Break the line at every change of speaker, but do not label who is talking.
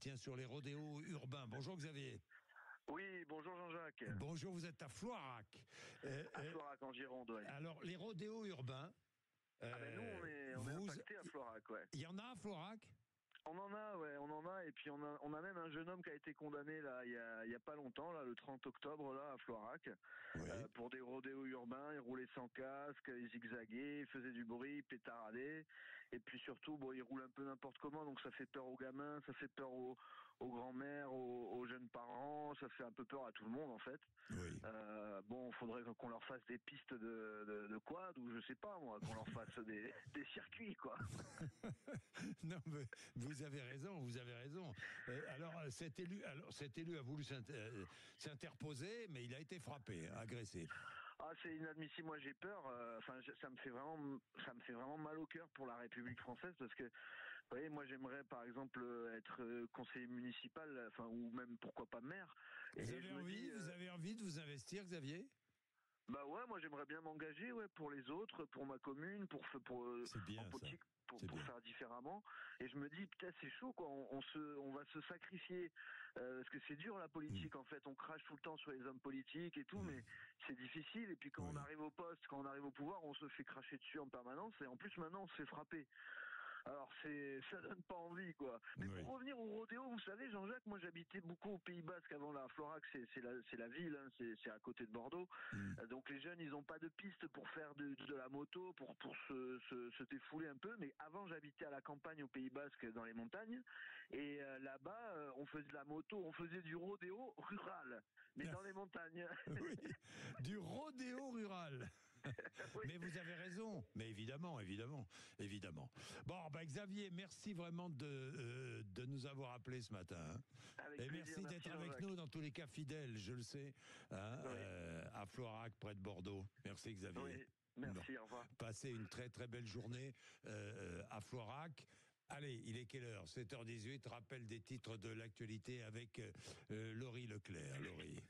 tiens, sur les rodéos urbains. Bonjour Xavier.
Oui, bonjour Jean-Jacques.
Bonjour, vous êtes à Floirac.
À Floirac en Gironde, ouais.
Alors, les rodéos urbains...
Nous, on est impactés à Floirac, ouais.
Il y en a à Floirac ?
On en a, ouais, on en a, et puis on a même un jeune homme qui a été condamné là, il y a pas longtemps, là, le 30 octobre, là, à Floirac, pour des rodéos urbains. Il roulait sans casque, il zigzaguait, il faisait du bruit, il pétaradait, et puis surtout, bon, il roule un peu n'importe comment, donc ça fait peur aux gamins, ça fait peur aux grands-mères, aux jeunes parents, ça fait un peu peur à tout le monde en fait.
Oui.
Bon, faudrait qu'on leur fasse des pistes de quad, ou je sais pas moi, qu'on leur fasse des circuits, quoi.
Non, mais vous avez raison, vous avez raison. Alors cet élu a voulu s'interposer, mais il a été frappé, agressé.
Ah, c'est inadmissible. Moi, j'ai peur. Ça me fait vraiment mal au cœur pour la République française, parce que, vous voyez, moi, j'aimerais, par exemple, être conseiller municipal, ou même pourquoi pas maire.
Vous avez envie de vous investir, Xavier ?
Bah ouais, moi, j'aimerais bien m'engager, ouais, pour les autres, pour ma commune,
c'est bien,
en politique.
Ça.
Pour faire différemment, et je me dis peut-être c'est chaud, quoi. On va se sacrifier, parce que c'est dur la politique. En fait, on crache tout le temps sur les hommes politiques et tout, mais c'est difficile. Et puis quand on arrive au poste, quand on arrive au pouvoir, on se fait cracher dessus en permanence, et en plus maintenant on se fait frapper. Alors ça donne pas envie, quoi. Mais pour revenir au rodéo, vous savez, Jean-Jacques, moi j'habitais beaucoup au Pays Basque avant. La Floirac, c'est la ville, hein, c'est à côté de Bordeaux. Donc les jeunes, ils ont pas de piste pour faire de la moto, pour se défouler un peu. Mais avant, j'habitais à la campagne au Pays Basque, dans les montagnes, et là-bas, on faisait de la moto, on faisait du rodéo rural, mais dans les montagnes.
Oui, du rodéo rural. Mais vous avez raison. Mais évidemment. Bon, Xavier, merci vraiment de nous avoir appelés ce matin.
Avec
et
plaisir,
merci d'être avec nous, dans tous les cas fidèles, je le sais, à Floirac, près de Bordeaux. Merci Xavier.
Oui. Merci, au revoir.
Passez une très très belle journée à Floirac. Allez, il est quelle heure ? 7h18, rappel des titres de l'actualité avec Laurie Leclerc. Laurie.